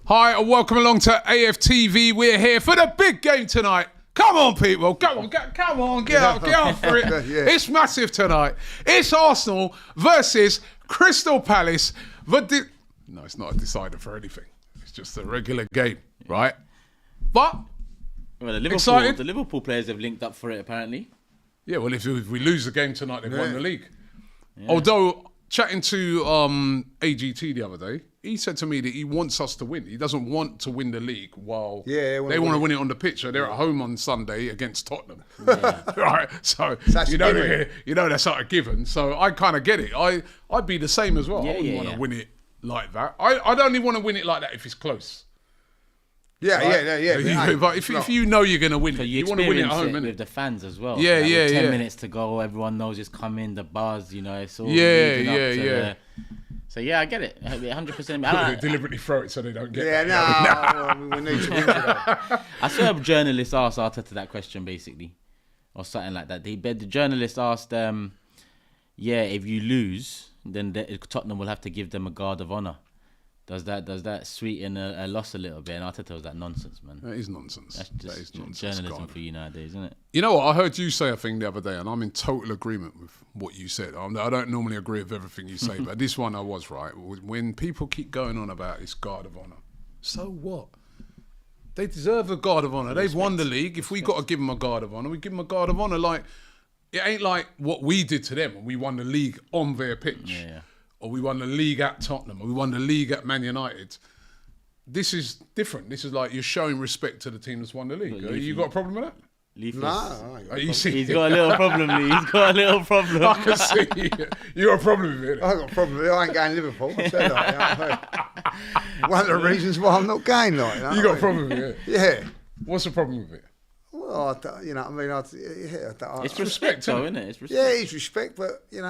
Hi, and welcome along to AFTV. We're here for the big game tonight. Come on, people. Come on, get up for it. Yeah. It's massive tonight. It's Arsenal versus Crystal Palace. No, it's not a decider for anything. It's just a regular game, right? But, the Liverpool players have linked up for it, apparently. Yeah, well, if we lose the game tonight, they've won the league. Yeah. Although, chatting to AGT the other day, he said to me that he wants us to win. He doesn't want to win the league while they want to win it on the pitch. So they're at home on Sunday against Tottenham. Yeah. Right? So, you know that's not a given. So I kind of get it. I'd be the same as well. I wouldn't want to win it like that. I'd only want to win it like that if it's close. Yeah. But if you know you're going to win it, you want to win it at home, innit? With the fans as well. Yeah, like yeah, 10 minutes to go, everyone knows it's coming, the buzz, it's all So yeah, I get it, 100%. I deliberately throw it so they don't get it. We need to win today. I saw a journalist ask Arteta that question, basically, or something like that. The journalist asked, if you lose, then Tottenham will have to give them a guard of honour. Does that sweeten a loss a little bit? And Arteta was that nonsense, man. That is nonsense. That's just journalism for you nowadays, isn't it? You know what? I heard you say a thing the other day, and I'm in total agreement with what you said. I don't normally agree with everything you say, but this one I was right. When people keep going on about this guard of honour, so what? They deserve a guard of honour. They've won the league. If we got to give them a guard of honour, we give them a guard of honour. Like, it ain't like what we did to them when we won the league on their pitch. Yeah. Or we won the league at Tottenham, or we won the league at Man United. This is different. This is like you're showing respect to the team that's won the league. You got a problem with that? No. He's got a little problem, Lee. He's got a little problem. I can see you got a problem with it. I got a problem with it. I ain't going to Liverpool. I said that. One of the reasons why I'm not going like that. You got a problem with it? Yeah. What's the problem with it? Well, it's respect, though, isn't it? It's respect. Yeah, it's respect, but do you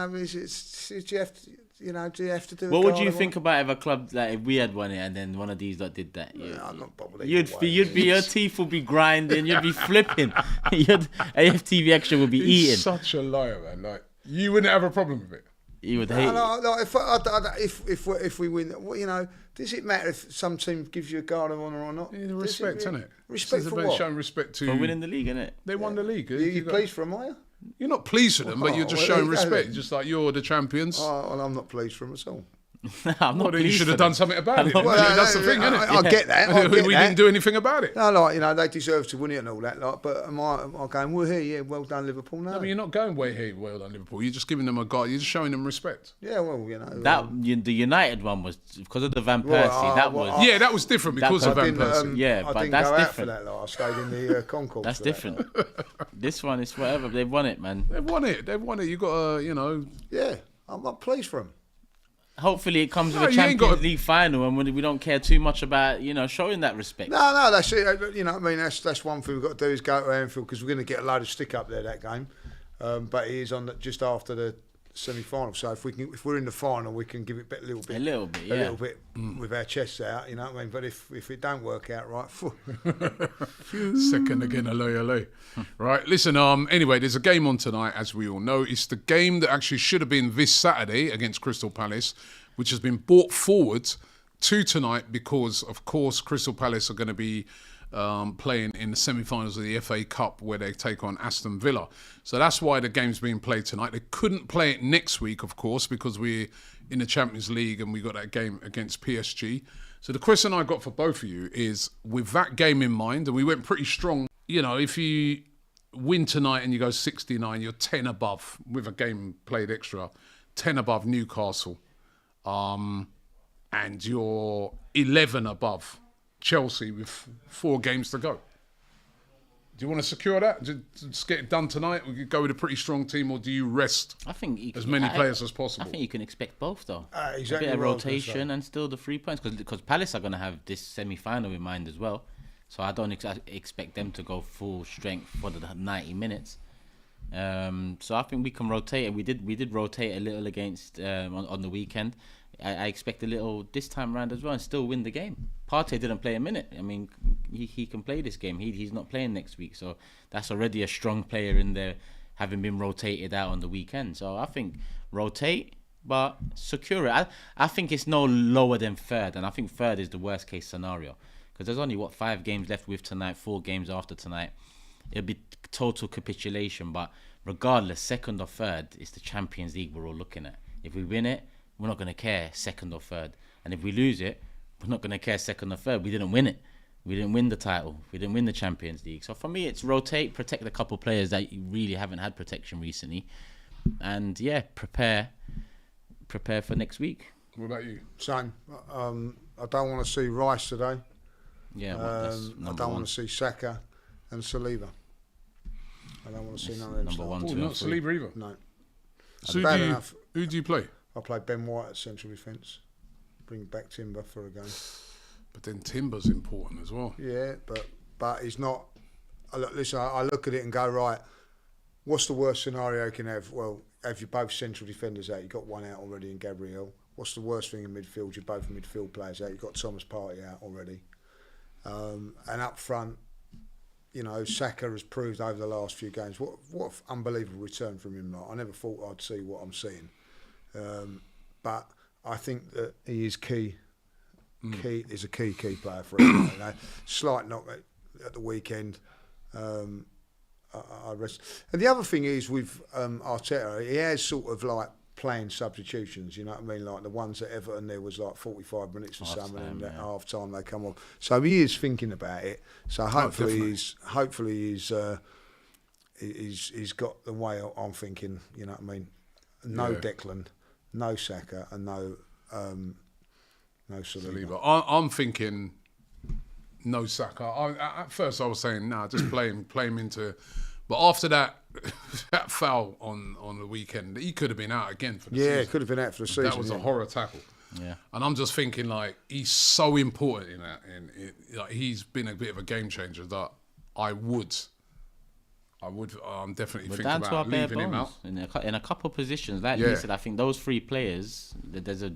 have to do? What would you think about if a club if we had won it and then one of these that did that? I'm not bothered. Your teeth would be grinding. You'd be flipping. AFTV extra would be eating. He's such a liar, man. Like you wouldn't have a problem with it. You would hate it. If we win, does it matter if some team gives you a guard of honour or not? Yeah, respect, isn't it? Respect for what? Showing respect to for winning the league, isn't it? They won the league. You pleased for them, are you? You're not pleased for them, but you're just showing respect. Just like you're the champions. Oh, well, I'm not pleased for them at all. I'm not you should have done something about it. That's the thing, isn't it? I get that. We didn't do anything about it. No, they deserve to win it and all that. But am I going, we're here, yeah, well done, Liverpool? No, but you're not going way here, well done, Liverpool. You're just giving them a guard. You're just showing them respect. Yeah, well, the United one was because of the Van Persie. That was different because of Van Persie. But that's different. I stayed in the concourse. That's different. This one is whatever. They've won it, man. They've won it. You got to, Yeah, I'm not pleased for them. Hopefully it comes with a Champions League final and we don't care too much about, showing that respect. No, that's it. That's one thing we've got to do is go to Anfield because we're going to get a load of stick up there that game. But it is on just after the semi-final. So if we're in the final, we can give it a little bit with our chests out. You know what I mean? But if it don't work out right, second again, hello. Right, listen. Anyway, there's a game on tonight, as we all know. It's the game that actually should have been this Saturday against Crystal Palace, which has been brought forward to tonight because, of course, Crystal Palace are going to be playing in the semi-finals of the FA Cup where they take on Aston Villa. So that's why the game's being played tonight. They couldn't play it next week, of course, because we're in the Champions League and we got that game against PSG. So the question I got for both of you is, with that game in mind, and we went pretty strong, if you win tonight and you go 69, you're 10 above with a game played extra, 10 above Newcastle, and you're 11 above Chelsea with 4 games to go. Do you want to secure that? Just get it done tonight? We could go with a pretty strong team, or do you rest as many players as possible? I think you can expect both, though. Exactly. A bit of rotation and still the 3 points, because Palace are going to have this semi-final in mind as well. So I don't expect them to go full strength for the 90 minutes. So I think we can rotate, and we did rotate a little against on the weekend. I expect a little this time round as well and still win the game. Partey didn't play a minute. I mean, he can play this game. He's not playing next week, so that's already a strong player in there, having been rotated out on the weekend. So I think rotate, but secure it. I think it's no lower than third, and I think third is the worst case scenario because there's only 5 games left with tonight, 4 games after tonight. It'll be total capitulation, but regardless, second or third, it's the Champions League we're all looking at. If we win it, we're not going to care second or third, and if we lose it, we're not going to care second or third. We didn't win it. We didn't win the title. We didn't win the Champions League. So for me, it's rotate, protect a couple players that really haven't had protection recently, and prepare for next week. What about you? Same. I don't want to see Rice today. Yeah, I don't want to see Saka and Saliba. I don't want to see none of them. Number 1, 2, not and 3. Saliba either. No. So who do you play? I play Ben White at central defence. Bring back Timber for a game. But then Timber's important as well. Yeah, but he's not. Listen, I look at it and go, right, what's the worst scenario you can have? Well, have you both central defenders out? You've got one out already in Gabriel. What's the worst thing in midfield? You're both midfield players out. You've got Thomas Partey out already. And up front, Saka has proved over the last few games what an unbelievable return from him. I never thought I'd see what I'm seeing. But I think that he is key. Is a key player for him. Slight knock at the weekend. I rest. And the other thing is with Arteta, he has sort of like playing substitutions. You know what I mean? Like the ones at Everton, there was like 45 minutes or something, and at half time they come off. So he is thinking about it. So hopefully he's got the way I'm thinking. You know what I mean? No Declan, no Saka, and no Saliba. I'm thinking no Saka. At first I was saying, just play him into. But after that foul on the weekend, he could have been out again for the season. Yeah, he could have been out for the season. That was a horror tackle. Yeah. And I'm just thinking, like, he's so important in that. And like, he's been a bit of a game changer that I'm definitely thinking about leaving him out. In a couple of positions, like you said, I think those 3 players, there's a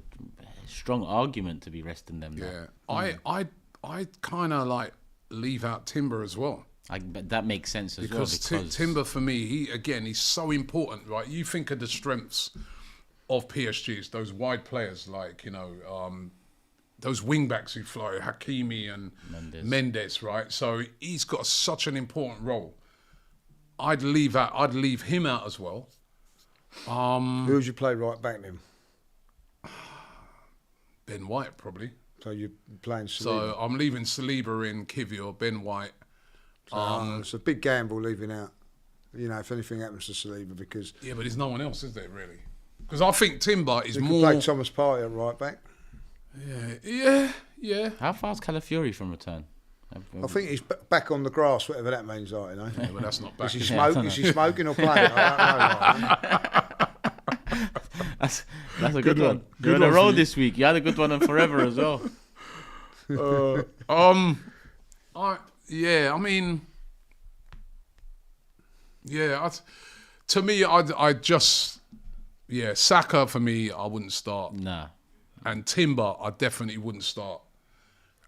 strong argument to be resting them. Yeah, I kind of like leave out Timber as well. But that makes sense as well. Because Timber, for me, he's so important, right? You think of the strengths of PSG's, those wide players, like, those wing-backs who fly, Hakimi and Mendes, right? So he's got such an important role. I'd leave him out as well. Who would you play right back then? Ben White, probably. So you're playing Saliba. So I'm leaving Saliba in, Kivior, Ben White. It's a big gamble leaving out, if anything happens to Saliba, because... Yeah, but there's no one else, is there, really? Because I think Timber is you more... You could play Thomas Partey at right back. Yeah. How far is Calafiori from return? I think he's back on the grass, whatever that means, like, Yeah, but that's not back. Is he smoking or playing? I don't know. That's a good one. You're on a roll this week. You had a good one on Forever as well. To me, I just Saka for me, I wouldn't start. Nah. And Timber, I definitely wouldn't start.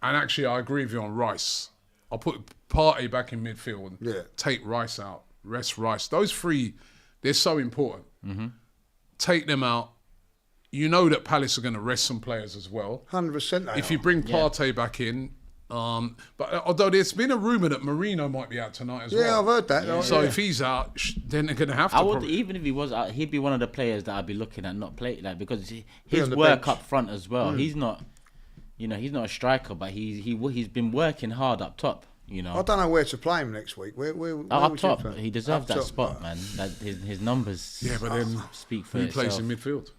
And actually, I agree with you on Rice. I'll put Partey back in midfield and take Rice out. Rest Rice. Those 3, they're so important. Mm-hmm. Take them out. You know that Palace are going to rest some players as well. 100% If you bring Partey back in. But although there's been a rumour that Marino might be out tonight as well. Yeah, I've heard that. Yeah. So if he's out, then they're going to have to. Even if he was out, he'd be one of the players that I'd be looking at not play, like, because his work up front as well. He's not, he's not a striker, but he's been working hard up top. I don't know where to play him next week. Where up top, he deserves that spot, man. That his numbers. Yeah, but then speak for who itself. plays in midfield?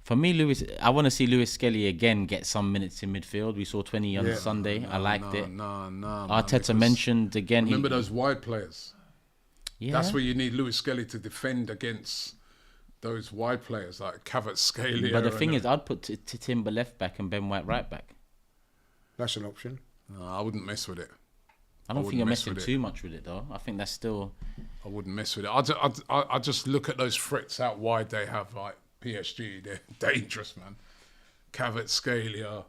For me, I want to see Lewis Skelly again get some minutes in midfield. We saw 20 on Sunday. I liked it. No. Arteta mentioned again. Remember those wide players. Yeah. That's where you need Lewis Skelly to defend against those wide players like Kvaratskhelia. But the thing is, I'd put Timber left back and Ben White right back. That's an option. No, I wouldn't mess with it. I don't think you're messing too much with it, though. I think that's still... I wouldn't mess with it. I just look at those threats out wide they have, like PSG. They're dangerous, man. Kvaratskhelia,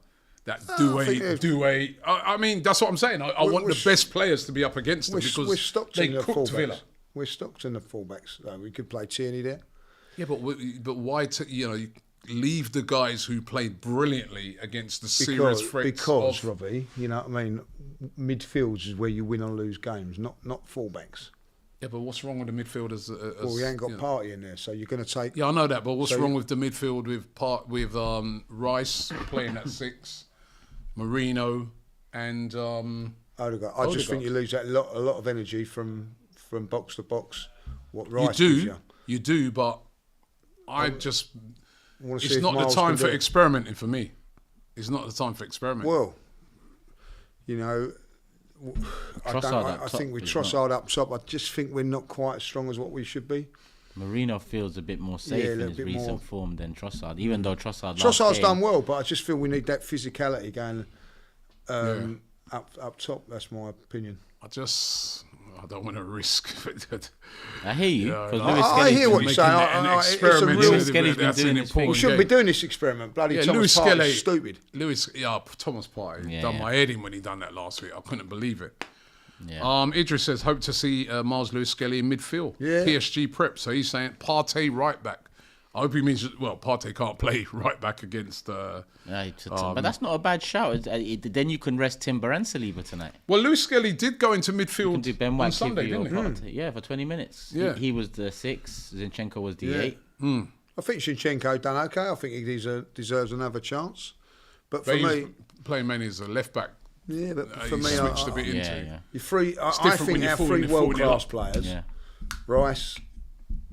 that Doué. I mean, that's what I'm saying. I want the best players to be up against them because they cooked Villa. We're stocked in the fullbacks, though. We could play Tierney there. Yeah, but why? leave the guys who played brilliantly against the serious threats. Because Robbie, you know what I mean. Midfields is where you win or lose games, not fullbacks. Yeah, but what's wrong with the midfield as Well, we ain't got Partey in there, so you're going to take. Yeah, I know that, but what's wrong with the midfield with Rice playing at 6, Marino and Odegaard. I just think you lose a lot of energy from box to box. What Rice you do, but it's not the Miles time for experimenting for me. It's not the time for experimenting. Well, you know, I think we Trossard up top. I just think we're not quite as strong as what we should be. Marino feels a bit more safe in his recent form than Trossard, even though Trossard's done well, but I just feel we need that physicality going up top. That's my opinion. I don't want to risk. I hear you. I hear what you're saying. Lewis Skelly's been doing his thing. We shouldn't be doing this experiment. Bloody Thomas Partey's stupid. Thomas Partey done my head in when he done that last week. I couldn't believe it. Yeah. Idris says, hope to see Miles Lewis Skelly in midfield. Yeah. PSG prep. So he's saying Partey right back. I hope he means, Partey can't play right back against... but that's not a bad shout. Then you can rest Timber and Saliba tonight. Well, Lewis Skelly did go into midfield you can do Ben White, on Sunday, didn't he? Partey. Yeah, for 20 minutes. Yeah. He was the 6, Zinchenko was the 8. I think Zinchenko done okay. I think he deserves another chance. But for me... playing mainly as a left back. Yeah, but for me... switched a bit into. Yeah. You're free. I think our 3 world-class players, Rice,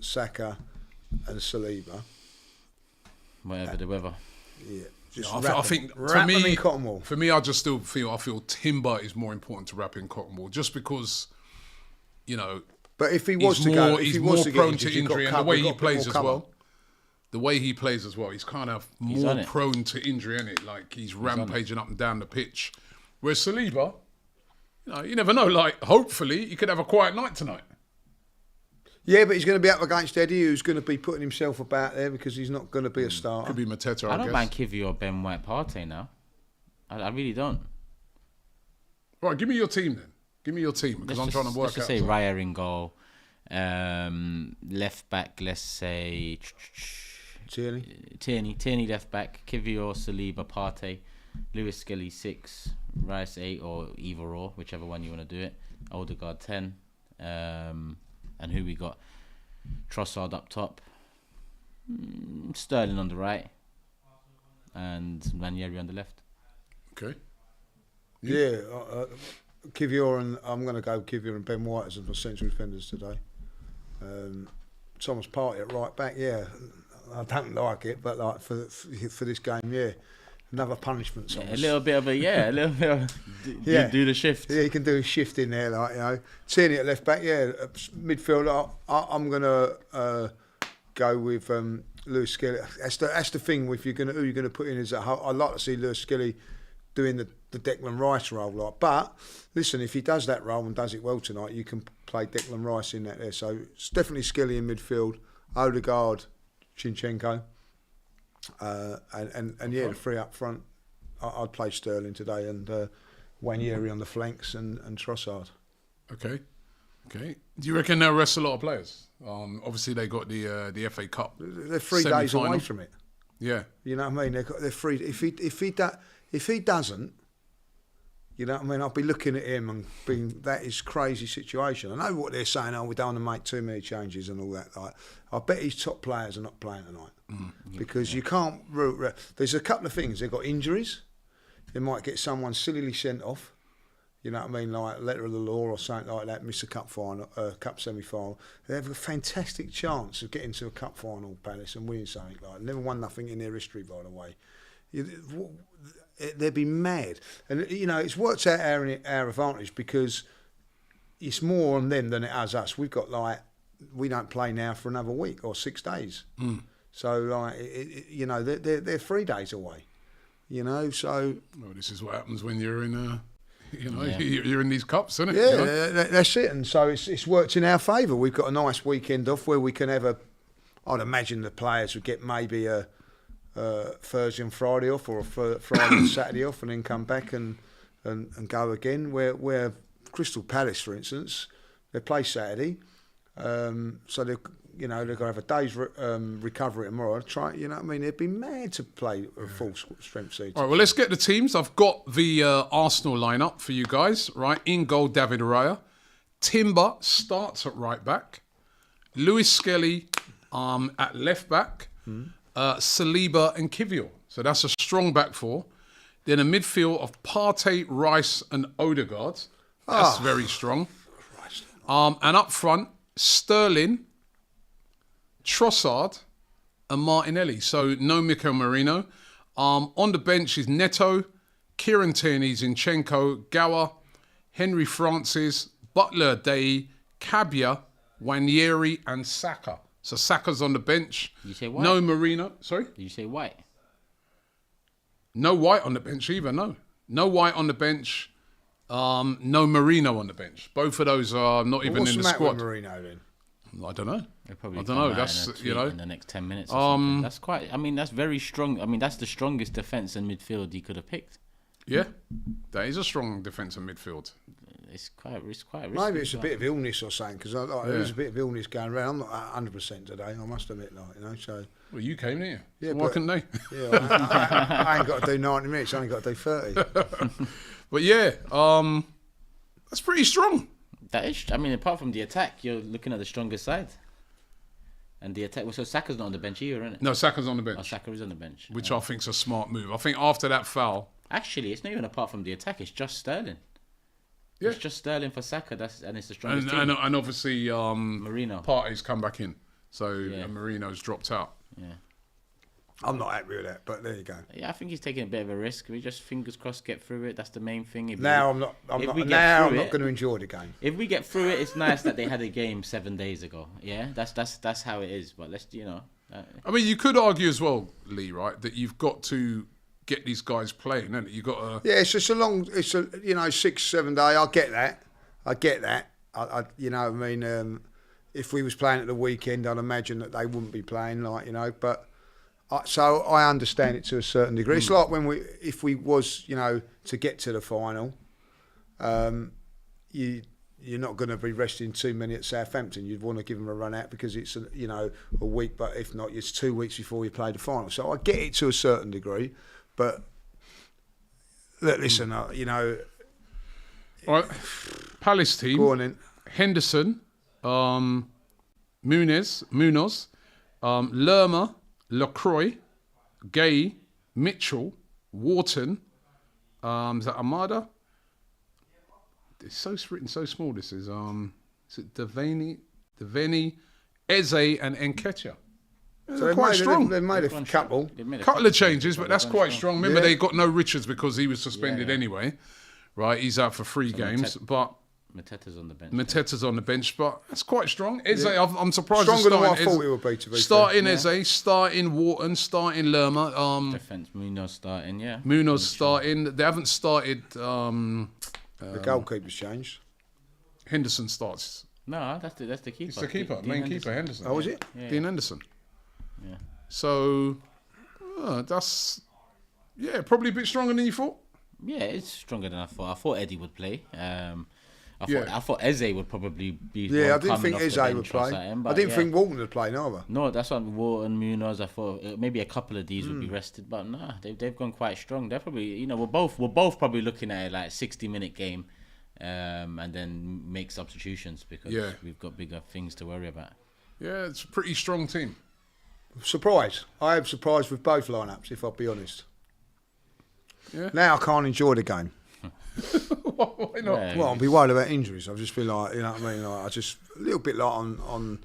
Saka and Saliba... Whatever the weather. Yeah. I think for me, I just still feel Timber is more important to wrap in cotton wool, just because, But if he was he's more prone to injury, and the way he plays as well. The way he plays as well, he's kind of more prone to injury, isn't it? Like he's rampaging up and down the pitch. Whereas Saliba, you never know. Like hopefully, he could have a quiet night tonight. Yeah, but he's going to be up against Eddie, who's going to be putting himself about there because he's not going to be a starter. Could be Mateta, I don't mind Kivy or Ben White Partey now. I really don't. Right, give me your team then. Give me your team because I'm trying to work out. Let's just say Raya in goal. Left back, let's say... Tierney left back. Kivy or Saliba, Partey. Lewis Skelly 6. Rice 8 or either or, whichever one you want to do it. Odegaard 10. And who we got? Trossard up top, Sterling on the right, and Ranieri on the left. Okay. Yeah, Kivior and I'm going to go Kivior and Ben White as my central defenders today. Thomas Partey at right back. Yeah, I don't like it, but like for this game, yeah. Another punishment. A little bit of do the shift. Yeah, he can do a shift in there, Tierney at left back. Yeah, midfield. I'm gonna go with Lewis Skelly. That's the thing. If who you're gonna put in is I'd like to see Lewis Skelly doing the Declan Rice role. But listen, if he does that role and does it well tonight, you can play Declan Rice in that there. So it's definitely Skelly in midfield. Odegaard, Zinchenko. The 3 up front. I'd play Sterling today and Ranieri on the flanks and Trossard. Okay. Do you reckon they'll rest a lot of players? Obviously they got the FA Cup. They're 3 days away from it. Yeah. You know what I mean? They're free. If he doesn't, you know what I mean? I'll be looking at him and being that is crazy situation. I know what they're saying. We don't want to make too many changes and all that. Like, I bet his top players are not playing tonight because you can't. There's a couple of things. They've got injuries. They might get someone sillily sent off. You know what I mean? Like letter of the law or something like that. Miss a cup final, cup semi-final. They have a fantastic chance of getting to a cup final, Palace, and winning something like. Never won nothing in their history, by the way. They'd be mad, and it's worked out our advantage because it's more on them than it has us. We've got we don't play now for another week or 6 days, so they're 3 days away. So well, this is what happens when you're in you're in these cups, isn't it? Yeah, that's it. And so it's worked in our favour. We've got a nice weekend off where we can have I'd imagine the players would get maybe a Thursday and Friday off, or a Friday and Saturday off, and then come back and go again. Where Crystal Palace, for instance, they play Saturday, so they're going to have a day's recovery tomorrow. They'd be mad to play a full strength season. All right, well, let's get the teams. I've got the Arsenal lineup for you guys, right? In goal, David Raya. Timber starts at right back. Lewis Skelly at left back. Saliba and Kivior. So that's a strong back four. Then a midfield of Partey, Rice and Odegaard. That's very strong. Christ. And up front, Sterling, Trossard and Martinelli. So no Mikel Merino. On the bench is Neto, Kieran Tierney, Zinchenko, Gower, Henry Francis, Butler, Day, Cabia, Wanyeri and Saka. So Saka's on the bench. You say White? No Merino. Sorry? Did you say White? No White on the bench either, no. No White on the bench. No Merino on the bench. Both of those are not even in the squad. With Marino then? I don't know. They'll probably I don't know. come out That's in a tweet in the next 10 minutes. Or something. That's quite. I mean, that's very strong. I mean, that's the strongest defense in midfield he could have picked. Yeah, that is a strong defence in midfield. It's quite risky. Maybe it's a bit of illness or something, because there's a bit of illness going around. I'm not 100% today, I must admit, so... Well, you came, didn't you? Yeah, so why couldn't they? Yeah, I ain't got to do 90 minutes, I only got to do 30. But yeah, that's pretty strong. That is. I mean, apart from the attack, you're looking at the strongest side. And the attack... So Saka's not on the bench either, isn't it? No, Saka's on the bench. Oh, Saka is on the bench. Which I think's a smart move. I think after that foul... Actually, it's not even apart from the attack, it's just Sterling. Yeah. It's just Sterling for Saka, and it's the strongest team. And obviously, Marino. Partey's come back in. So Marino's dropped out. Yeah. I'm not happy with that, but there you go. Yeah, I think he's taking a bit of a risk. We just fingers crossed get through it. That's the main thing. I'm not going to enjoy the game. If we get through it, it's nice that they had a game 7 days ago. Yeah, that's how it is. But let's I mean, you could argue as well, Lee, right, that you've got to get these guys playing, haven't you? You got to... Yeah, it's just a 6-7 day. I get that. If we was playing at the weekend, I'd imagine that they wouldn't be playing, but. So I understand it to a certain degree. It's like if we was, to get to the final, you're not going to be resting too many at Southampton. You'd want to give them a run out because it's a week, but if not, it's 2 weeks before you play the final. So I get it to a certain degree, but look, listen, All right. Palace team. Go on in. Henderson, Munoz, Lerma, Lacroix, Gay, Mitchell, Wharton, is that Amada? It's written so small. This is it Devaney, Eze, and Nketiah. So they're quite strong. They've made a couple. Couple of changes, but that's quite strong. Remember, they got no Richards because he was suspended anyway, right? He's out for 3 games, but. Mateta's on the bench. But that's quite strong. Eze, I'm surprised. Stronger than what I thought it would be, to be starting fair. Eze, starting Wharton, starting Lerma. Defence, Munoz starting, yeah. Munoz starting. They haven't started... the goalkeeper's changed. Henderson starts. No, that's the keeper. It's the keeper, main keeper, Henderson. Oh, is it? Yeah. Dean Henderson. Yeah. So, that's... Yeah, probably a bit stronger than you thought. Yeah, it's stronger than I thought. I thought Eddie would play. I thought Eze would probably be. Yeah, I didn't think Eze would play. I didn't think Walton would play neither. No, that's what Walton, Munoz. I thought maybe a couple of these would be rested, but nah, they've gone quite strong. They're probably, we're both probably looking at a 60-minute game, and then make substitutions because we've got bigger things to worry about. Yeah, it's a pretty strong team. Surprised. I am surprised with both lineups, if I'll be honest. Yeah. Now I can't enjoy the game. Why not? Yeah. Well, I'll be worried about injuries. I've just been like, you know what I mean? I just a little bit like on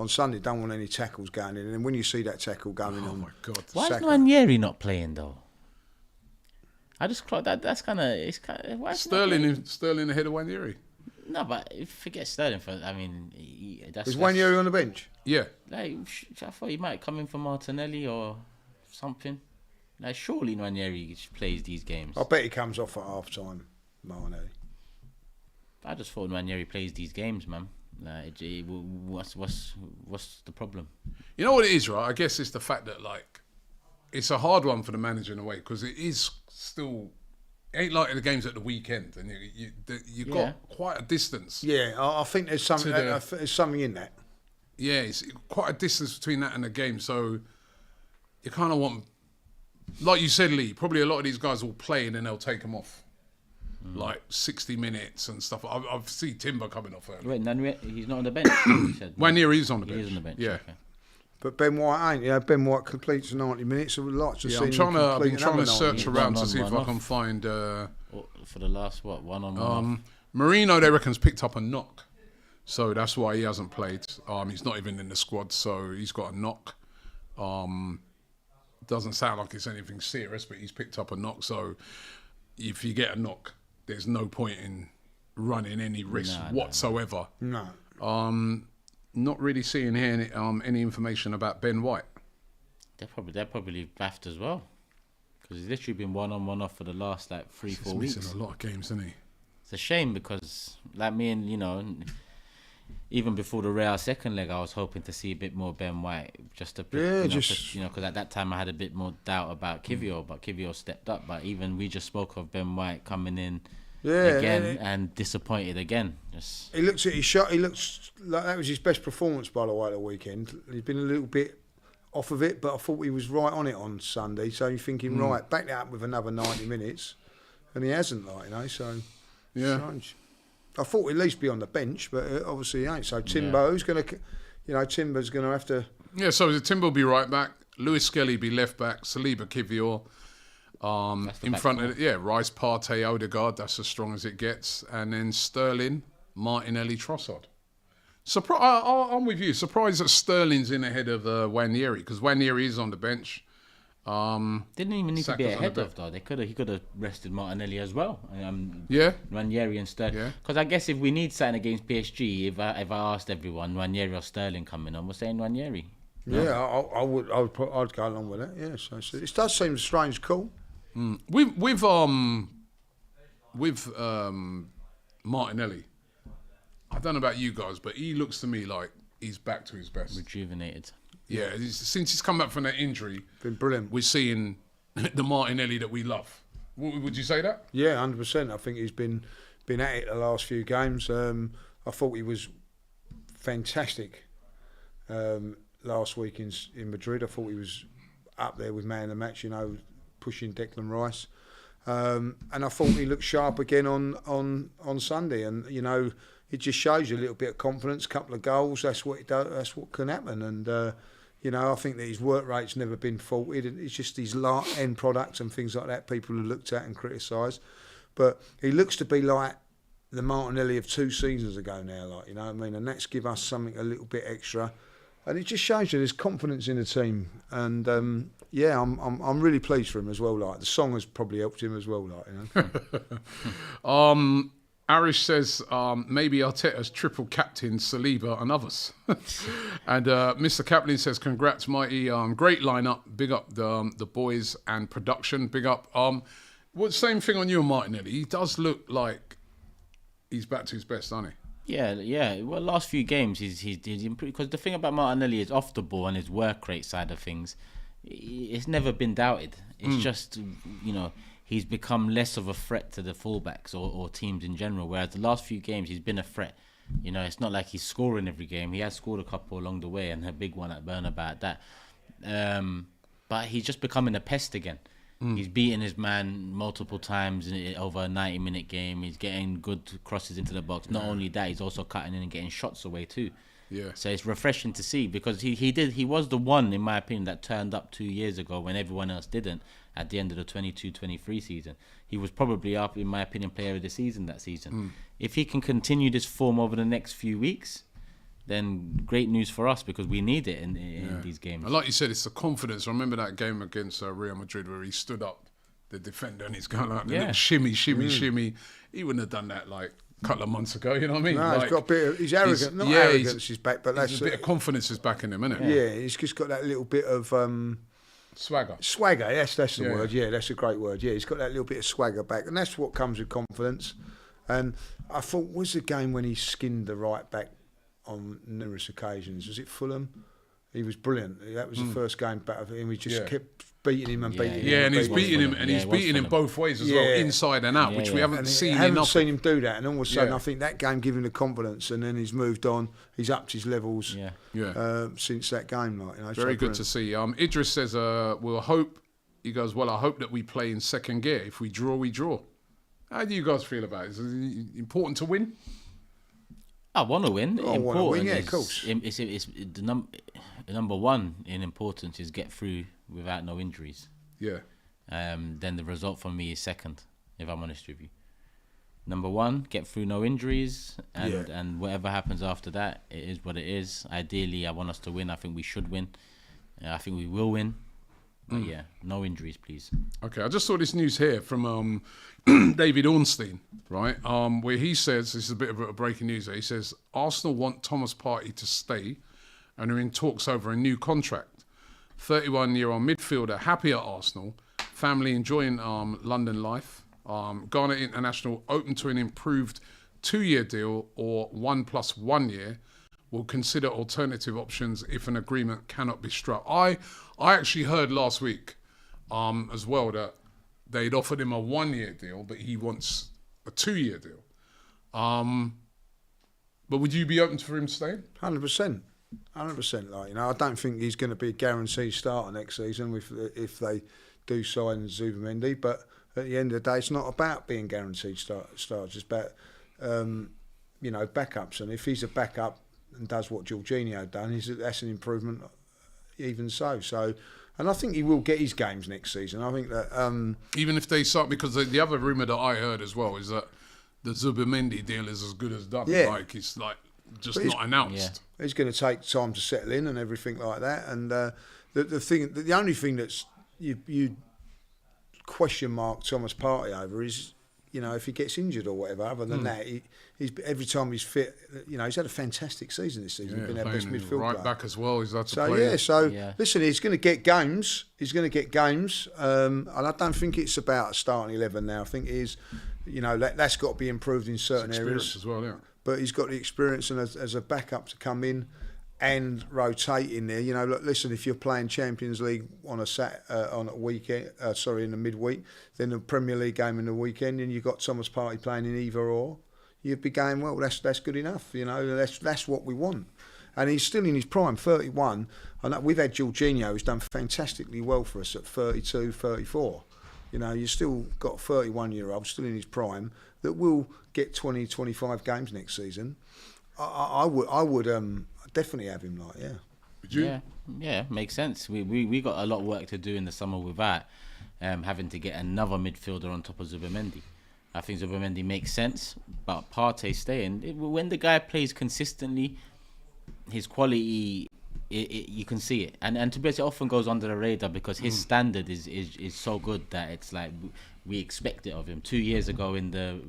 Sunday, don't want any tackles going in. And then when you see that tackle going on, my God! Why is Nwaneri not playing though? I just thought that's kind of Sterling ahead of Wanyeri. No, but forget Sterling for. I mean, that's. Is Wanyeri on the bench? Yeah. I thought he might come in for Martinelli or something. Surely Nwaneri plays these games. I bet he comes off at half time, Martinelli. I just thought Nwaneri plays these games, man. What's the problem? You know what it is, right? I guess it's the fact that it's a hard one for the manager in a way because it is still ain't like the games at the weekend, and you got quite a distance. Yeah, I think there's something in that. Yeah, it's quite a distance between that and the game. So you kind of want, like you said, Lee, probably a lot of these guys will play and then they'll take them off. Like 60 minutes and stuff. I've seen Timber coming off early. Wait, he's not on the bench, you said? Wanyeri is on the bench. He is on the bench, yeah. okay. But Ben White ain't. Yeah, Ben White completes 90 minutes. I would like to see I'm trying him to, I've complete been trying to another search 90. around to One see if on, I one can off. find... For the last, one on, one off? Marino, they reckon's picked up a knock. So that's why he hasn't played. He's not even in the squad, so he's got a knock. Doesn't sound like it's anything serious, but he's picked up a knock. So if you get a knock, there's no point in running any risk whatsoever. No. Not really seeing here any information about Ben White. They're probably baffed as well, because he's literally been one on, one off for the last 3-4 He's weeks. missing a lot of games, isn't he? It's a shame because, like me and even before the Real second leg, I was hoping to see a bit more Ben White, just to because at that time I had a bit more doubt about Kiwior, but Kiwior stepped up. But even we just spoke of Ben White coming in again and disappointed again. He looks at his shot. He looks like that was his best performance, by the way, at the weekend. He's been a little bit off of it, but I thought he was right on it on Sunday. So you're thinking, right, back that up with another 90 minutes, and he hasn't, So yeah. strange. I thought he'd at least be on the bench, but obviously he ain't. So Timbo's going to, Timber's going to have to. Yeah. So Timber will be right back. Lewis Skelly be left back. Saliba, Kiwior. In front of Rice, Partey, Odegaard. That's as strong as it gets, and then Sterling, Martinelli, Trossard. I'm with you. Surprised that Sterling's in ahead of Wanyeri, because Wanyeri is on the bench. Didn't even need to be Saka's on ahead the of though. He could have rested Martinelli as well. Yeah. Ranieri and Sterling. Yeah. Because I guess if we need something against PSG, if I asked everyone Ranieri or Sterling coming on, we're saying Ranieri. No? Yeah, I'd go along with it. Yeah, so it does seem a strange call. With Martinelli, I don't know about you guys, but he looks to me like he's back to his best. Rejuvenated. Yeah, since he's come back from that injury, Been brilliant. we're seeing the Martinelli that we love. Would you say that? Yeah, 100%. I think he's been at it the last few games. I thought he was fantastic last week in Madrid. I thought he was up there with man of the match, pushing Declan Rice. And I thought he looked sharp again on Sunday. And, it just shows you a little bit of confidence, a couple of goals. That's what it does. That's what can happen. And, I think that his work rate's never been faulted. It's just his end products and things like that people have looked at and criticised. But he looks to be like the Martinelli of 2 seasons ago now, and that's give us something a little bit extra. And it just shows you there's confidence in the team. And, I'm really pleased for him as well. The song has probably helped him as well, Arish says maybe Arteta's triple captain Saliba and others. And Mr. Kaplan says, congrats, mighty. Great lineup. Big up the boys and production. Big up. Same thing on you and Martinelli. He does look like he's back to his best, doesn't he? Yeah. Well, last few games he's improved. Because the thing about Martinelli is off the ball and his work rate side of things, it's never been doubted. It's just, he's become less of a threat to the fullbacks or teams in general. Whereas the last few games he's been a threat. It's not like he's scoring every game. He has scored a couple along the way and a big one at Bernabeu at that. But he's just becoming a pest again. He's beating his man multiple times over a 90-minute game. He's getting good crosses into the box. Not only that, he's also cutting in and getting shots away too. Yeah. So it's refreshing to see, because he was the one, in my opinion, that turned up 2 years ago when everyone else didn't at the end of the 22-23 season. He was probably up, in my opinion, player of the season that season. If he can continue this form over the next few weeks, then great news for us, because we need it in these games. And like you said, it's the confidence. I remember that game against Real Madrid where he stood up, the defender, and he's going like, shimmy. He wouldn't have done that a couple of months ago, you know what I mean? No, he's got a bit of... He's arrogant. Arrogance is back, but that's... a bit of confidence is back in him, isn't it? Yeah, he's just got that little bit of... swagger. Swagger, yes, that's the word. Yeah, that's a great word. Yeah, he's got that little bit of swagger back, and that's what comes with confidence. And I thought, was the game when he skinned the right back on numerous occasions? Was it Fulham? He was brilliant. That was the first game back of him. He just kept beating him and beating him. Yeah, and he's beating beating him, and he's beating him both ways as well, inside and out, which we haven't seen enough. I haven't seen him do that, and all of a sudden, I think that game gave him the confidence, and then he's moved on. He's upped his levels. Since that game, like, you know. Very good to see. Idris says, "We'll hope." He goes, "Well, I hope that we play in second gear. If we draw, we draw." How do you guys feel about it? Is it important to win? I want to win. I want to win, yeah, of course. It's the number one in importance is get through without no injuries. Yeah. Then the result for me is second, if I'm honest with you. Number one, get through no injuries, and whatever happens after that, it is what it is. Ideally, I want us to win. I think we should win. I think we will win. But yeah, no injuries, please. Okay, I just saw this news here from David Ornstein, right? Where he says, this is a bit of a breaking news. He says Arsenal want Thomas Partey to stay, and are in talks over a new contract. 31-year-old midfielder, happy at Arsenal, family enjoying London life. Ghana international open to an improved 2-year deal or 1 + 1 year. Will consider alternative options if an agreement cannot be struck. I actually heard last week as well that they'd offered him a 1-year deal, but he wants a 2-year deal. But would you be open for him staying? 100%. 100%. Like, you know, I don't think he's going to be a guaranteed starter next season if they do sign Zubimendi. But at the end of the day, it's not about being guaranteed starters. It's about backups. And if he's a backup and does what Jorginho done, that's an improvement. Even so, and I think he will get his games next season. I think that even if they start, because the other rumour that I heard as well is that the Zubimendi deal is as good as done. Yeah. Like it's like just not announced. Yeah. It's going to take time to settle in and everything like that. And the only thing that's you question mark Thomas Partey over is, you know, if he gets injured or whatever. Other than that, he's every time he's fit, you know, he's had a fantastic season this season. He's been our best midfield right player. Back as well. He's had to So play. Listen, he's going to get games. And I don't think it's about starting 11 now. I think it is, you know, that's got to be improved in certain areas as well. Yeah. But he's got the experience and as a backup to come in and rotate in there. You know, look, listen, if you're playing Champions League on a weekend, in the midweek, then the Premier League game in the weekend, and you've got Thomas Partey playing in either or, you'd be going, well, that's good enough. You know, that's what we want. And he's still in his prime, 31. I know we've had Jorginho, who's done fantastically well for us at 32, 34. You know, you've still got a 31-year-old still in his prime that will get 20, 25 games next season. I would definitely have him, like, yeah. Would you? Yeah, makes sense. We got a lot of work to do in the summer without having to get another midfielder on top of Zubimendi. I think Zubimendi makes sense, but Partey staying, when the guy plays consistently, his quality, you can see it. And to be honest, it often goes under the radar because his standard is so good that it's like we expect it of him. 2 years ago in the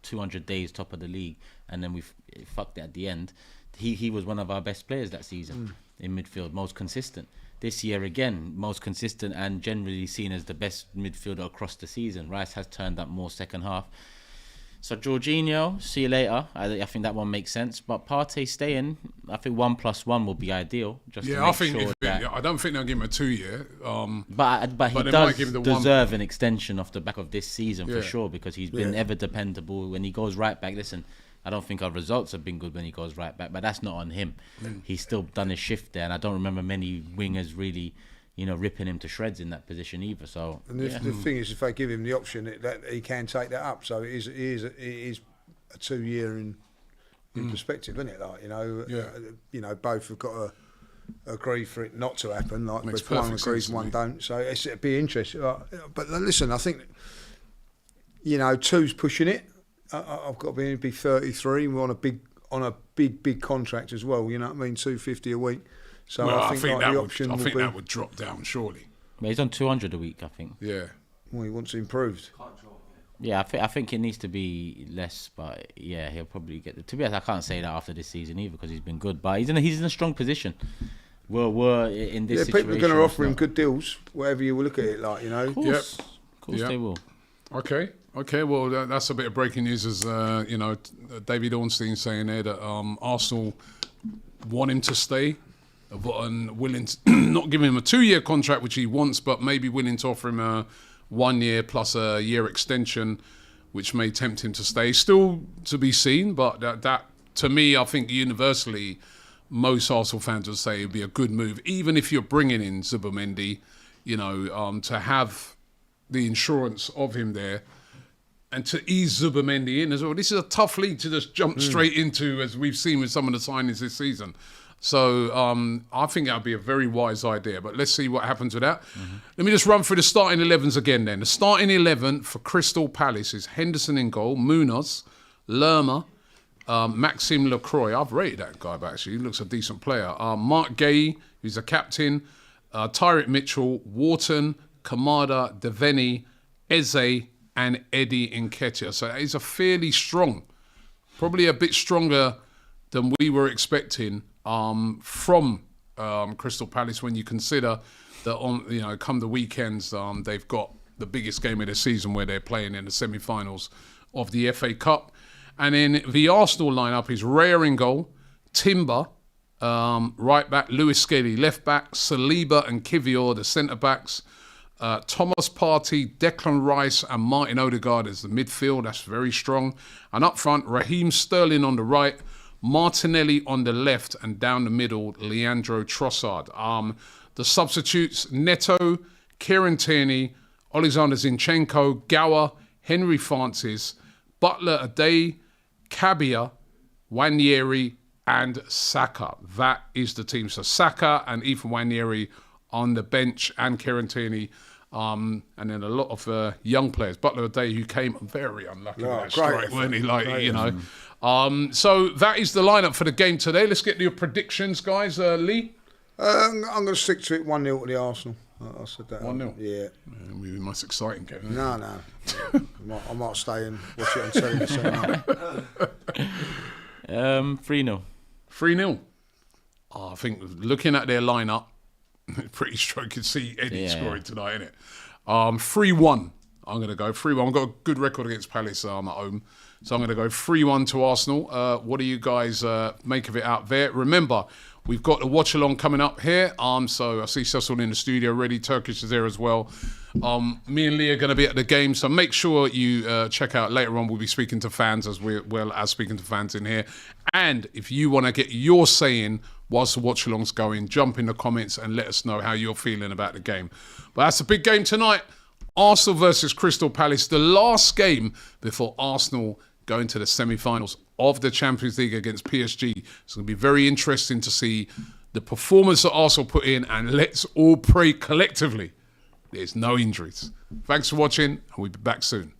200 days top of the league, and then we fucked it at the end. He was one of our best players that season in midfield, most consistent. This year again, most consistent and generally seen as the best midfielder across the season. Rice has turned up more second half. So Jorginho, see you later. I think that one makes sense. But Partey staying, I think 1 + 1 will be ideal. I don't think they'll give him a 2-year. But he does deserve an extension off the back of this season for sure, because he's been ever dependable. When he goes right back, listen, I don't think our results have been good when he goes right back, but that's not on him. He's still done his shift there, and I don't remember many wingers really, you know, ripping him to shreds in that position either. So, and the thing is, if they give him the option, that he can take that up. So it is a 2-year in perspective, isn't it? Like, you know, both have got to agree for it not to happen. Like, if one agrees, one don't. So it'd be interesting. But listen, I think, you know, 2's pushing it. I've got to be 33. We're on a big contract as well. You know what I mean? $250 a week. So I think that would drop down surely. But he's on 200 a week, I think. Yeah. Well, he wants improved. Yeah, I think it needs to be less, but yeah, he'll probably get. To be honest, I can't say that after this season either because he's been good, but he's in a strong position. We're in this situation. People are going to offer him good deals, whatever you will look at it like, you know. Of course, they will. Okay. Well, that's a bit of breaking news, as you know, David Ornstein saying there that Arsenal want him to stay. and willing to not give him a 2-year contract, which he wants, but maybe willing to offer him a 1 year plus a year extension, which may tempt him to stay. Still to be seen, but that to me, I think universally, most Arsenal fans would say it'd be a good move, even if you're bringing in Zubimendi, to have the insurance of him there and to ease Zubimendi in as well. This is a tough league to just jump straight into, as we've seen with some of the signings this season. So I think that would be a very wise idea. But let's see what happens with that. Let me just run through the starting 11s again then. The starting 11 for Crystal Palace is Henderson in goal, Munoz, Lerma, Maxime Lacroix. I've rated that guy, but actually. He looks a decent player. Mark Gay, who's a captain. Tyrick Mitchell, Wharton, Kamada, Devaney, Eze, and Eddie Nketiah. So that is a fairly strong, probably a bit stronger than we were expecting from Crystal Palace when you consider that come the weekends, they've got the biggest game of the season where they're playing in the semi-finals of the FA Cup. And then the Arsenal lineup is Raya in goal, Timber, right back, Lewis Skelly left back, Saliba and Kivior the centre backs, Thomas Partey, Declan Rice and Martin Odegaard as the midfield. That's very strong. And up front, Raheem Sterling on the right, Martinelli on the left, and down the middle, Leandro Trossard. The substitutes, Neto, Kieran Tierney, Alexander Zinchenko, Gower, Henry Francis, Butler Ade, Cabia, Wanyeri, and Saka. That is the team. So Saka and Ethan Wanyeri on the bench, and Kieran Tierney, and then a lot of young players. Butler Ade, who came very unlucky with that strike, weren't he? So that is the lineup for the game today. Let's get to your predictions, guys. Lee? I'm going to stick to it 1-0 to the Arsenal. I said that. 1-0? Yeah. It'll be the most exciting game. No. I might stay and watch it on telly. 3-0. 3-0. I think looking at their lineup, pretty sure you can see Eddie scoring tonight, innit? 3-1. I'm going to go 3-1. I've got a good record against Palace at home. So I'm going to go 3-1 to Arsenal. What do you guys make of it out there? Remember, we've got a watch-along coming up here. So I see Cecil in the studio already. Turkish is there as well. Me and Lee are going to be at the game. So make sure you check out later on. We'll be speaking to fans as well as speaking to fans in here. And if you want to get your say in whilst the watch-along's going, jump in the comments and let us know how you're feeling about the game. But that's a big game tonight. Arsenal versus Crystal Palace. The last game before Arsenal go into the semi-finals of the Champions League against PSG. It's going to be very interesting to see the performance that Arsenal put in, and let's all pray collectively there's no injuries. Thanks for watching, and we'll be back soon.